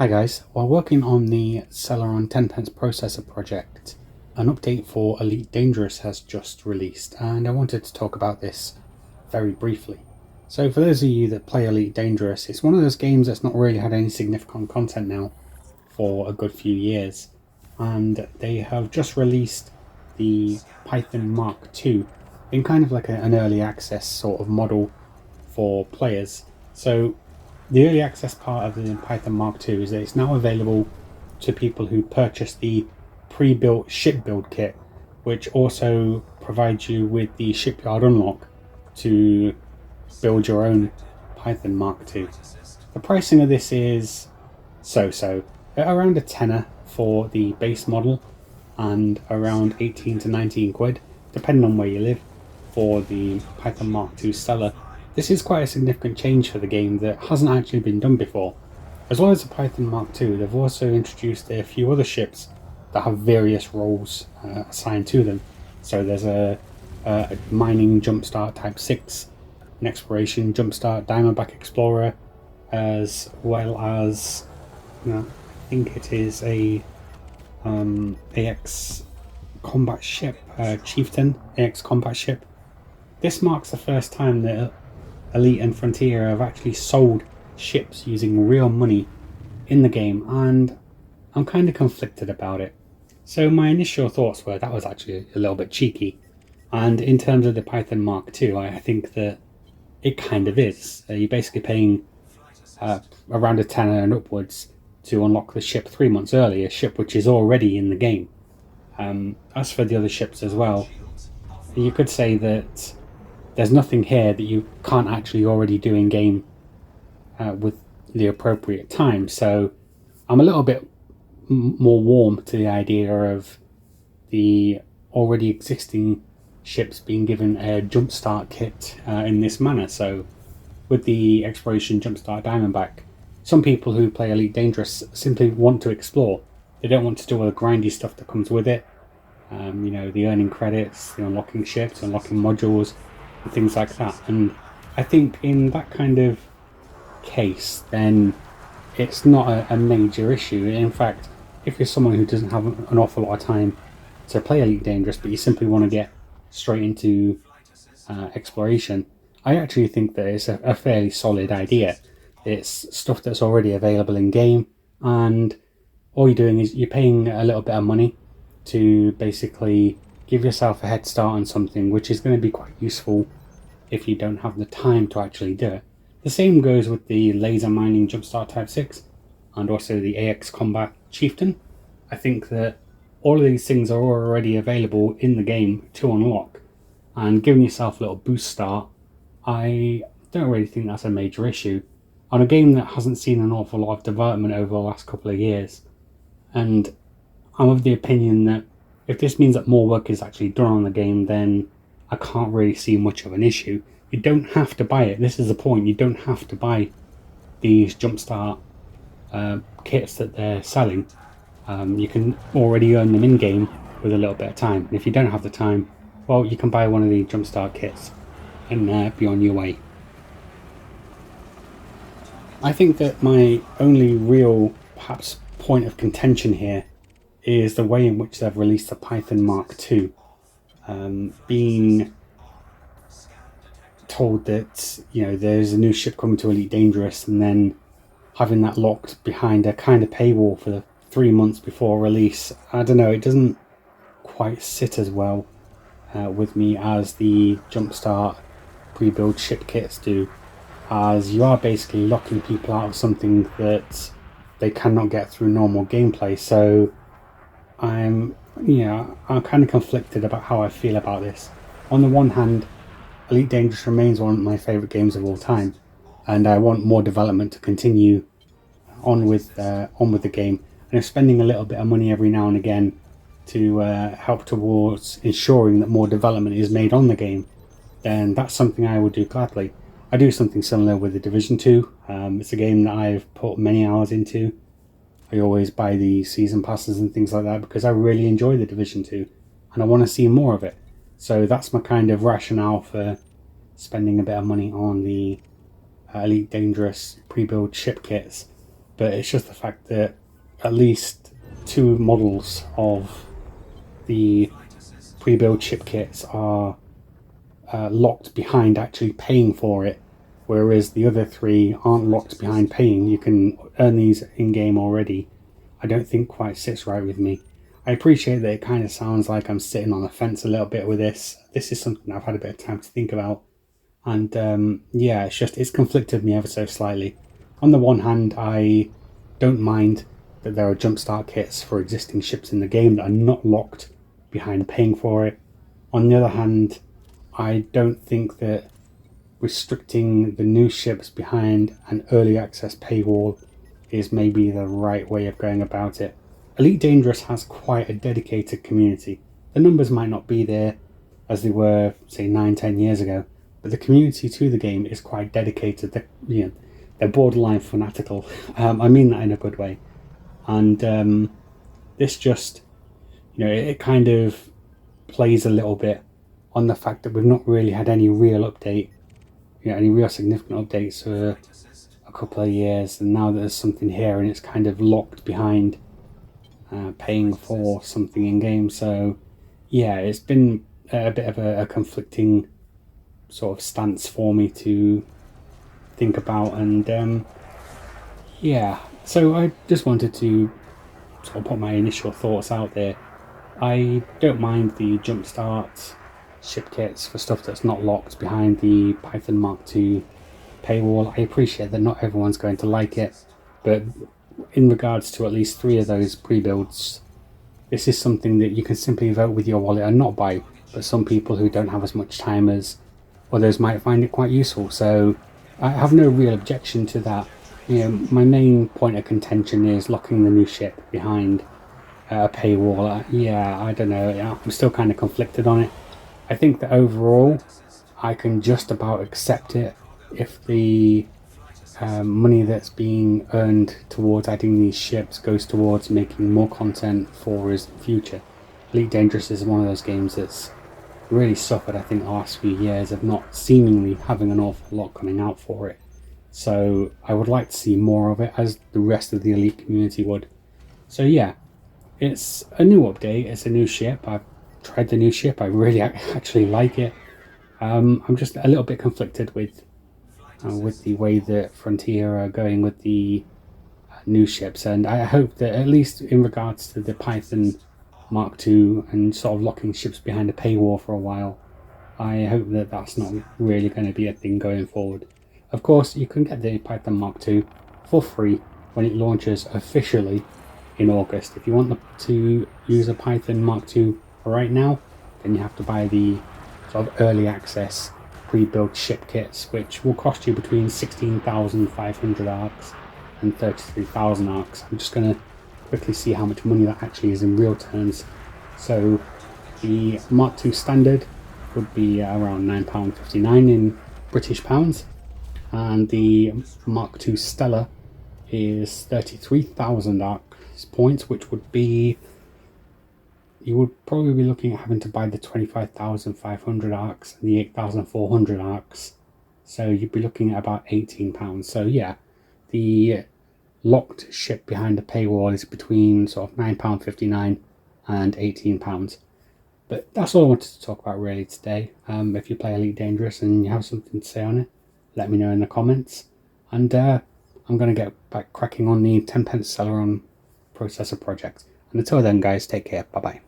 Hi guys, while working on the Celeron 10 pence processor project, an update for Elite Dangerous has just released and I wanted to talk about this very briefly. So for those of you that play Elite Dangerous, it's one of those games that's not really had any significant content now for a good few years, and they have just released the Python Mark II in kind of like an early access sort of model for players. So the early access part of the Python Mark II is that it's now available to people who purchase the pre-built ship build kit, which also provides you with the shipyard unlock to build your own Python Mark II. The pricing of this is so-so, at around a tenner for the base model and around 18 to 19 quid, depending on where you live, for the Python Mark II Stellar. This is quite a significant change for the game that hasn't actually been done before. As well as the Python Mark II, they've also introduced a few other ships that have various roles assigned to them. So there's a mining jumpstart Type 6, an exploration jumpstart Diamondback Explorer, as well as, I think it is a AX combat ship, Chieftain AX combat ship. This marks the first time that Elite and Frontier have actually sold ships using real money in the game, and I'm kind of conflicted about it. So my initial thoughts were that was actually a little bit cheeky, and in terms of the Python Mark II, I think that it kind of is. You're basically paying around a tenner and upwards to unlock the ship 3 months early, a ship which is already in the game. As for the other ships as well, you could say that there's nothing here that you can't actually already do in game with the appropriate time. So I'm a little bit more warm to the idea of the already existing ships being given a jumpstart kit in this manner. So with the exploration jumpstart Diamondback, some people who play Elite Dangerous simply want to explore. They don't want to do all the grindy stuff that comes with it. The earning credits, the unlocking ships, unlocking modules, and things like that. And I think in that kind of case, then it's not a major issue. In fact, if you're someone who doesn't have an awful lot of time to play Elite Dangerous, but you simply want to get straight into exploration, I actually think that it's a fairly solid idea. It's stuff that's already available in game, and all you're doing is you're paying a little bit of money to basically give yourself a head start on something which is going to be quite useful if you don't have the time to actually do it. The same goes with the laser mining jumpstart Type 6 and also the AX combat Chieftain. I think that all of these things are already available in the game to unlock, and giving yourself a little boost start, I don't really think that's a major issue on a game that hasn't seen an awful lot of development over the last couple of years. And I'm of the opinion that if this means that more work is actually done on the game, then I can't really see much of an issue. You don't have to buy it. This is the point. You don't have to buy these jumpstart kits that they're selling. You can already earn them in-game with a little bit of time. And if you don't have the time, well, you can buy one of the jumpstart kits and be on your way. I think that my only real, perhaps, point of contention here is the way in which they've released the Python Mark II. Being told that there's a new ship coming to Elite Dangerous, and then having that locked behind a kind of paywall for 3 months before release, I don't know, it doesn't quite sit as well with me as the jumpstart pre-build ship kits do, as you are basically locking people out of something that they cannot get through normal gameplay. So I'm kind of conflicted about how I feel about this. On the one hand, Elite Dangerous remains one of my favourite games of all time, and I want more development to continue on with the game. And if spending a little bit of money every now and again to help towards ensuring that more development is made on the game, then that's something I would do gladly. I do something similar with the Division 2. It's a game that I've put many hours into. I always buy the season passes and things like that because I really enjoy the Division 2 and I want to see more of it. So that's my kind of rationale for spending a bit of money on the Elite Dangerous pre-build ship kits. but it's just the fact that at least 2 models of the pre-built ship kits are locked behind actually paying for it, whereas the other 3 aren't locked behind paying. You can earn these in-game already. I don't think quite sits right with me. I appreciate that it kind of sounds like I'm sitting on the fence a little bit with this. This is something I've had a bit of time to think about. And yeah, it's conflicted me ever so slightly. On the one hand, I don't mind that there are jumpstart kits for existing ships in the game that are not locked behind paying for it. On the other hand, I don't think that restricting the new ships behind an early access paywall is maybe the right way of going about it. Elite Dangerous has quite a dedicated community. The numbers might not be there as they were, say, 9-10 years ago, but the community to the game is quite dedicated. They're borderline fanatical. I mean that in a good way. And this just, it kind of plays a little bit on the fact that we've not really had any real update, any real significant updates for a couple of years, and now there's something here and it's kind of locked behind paying for something in game. So yeah, it's been a bit of a conflicting sort of stance for me to think about, and yeah, so I just wanted to sort of put my initial thoughts out there. I don't mind the jumpstart ship kits for stuff that's not locked behind the Python Mark II paywall. I appreciate that not everyone's going to like it, but in regards to at least 3 of those pre-builds, this is something that you can simply vote with your wallet and not buy, but some people who don't have as much time as others might find it quite useful. So I have no real objection to that. My main point of contention is locking the new ship behind a paywall. Yeah, I don't know. I'm still kind of conflicted on it. I think that overall, I can just about accept it if the money that's being earned towards adding these ships goes towards making more content for us in the future. Elite Dangerous is one of those games that's really suffered, I think, the last few years of not seemingly having an awful lot coming out for it. So I would like to see more of it, as the rest of the Elite community would. So yeah, it's a new update, it's a new ship. I've tried the new ship, I really actually like it. I'm just a little bit conflicted with the way that Frontier are going with the new ships, and I hope that at least in regards to the Python Mark II and sort of locking ships behind a paywall for a while, I hope that that's not really going to be a thing going forward. Of course, you can get the Python Mark II for free when it launches officially in August. If you want to use a Python Mark II right now, then you have to buy the sort of early access pre-built ship kits, which will cost you between 16,500 arcs and 33,000 arcs. I'm just going to quickly see how much money that actually is in real terms. So the Mark II Standard would be around £9.59 in British pounds, and the Mark II Stellar is 33,000 arcs points, which would be, you would probably be looking at having to buy the 25,500 arcs and the 8,400 arcs, so you'd be looking at about £18. So yeah, the locked ship behind the paywall is between sort of £9.59 and £18. But that's all I wanted to talk about really today. If you play Elite Dangerous and you have something to say on it, let me know in the comments. And I'm going to get back cracking on the 10 pence Celeron processor project. And until then, guys, take care. Bye bye.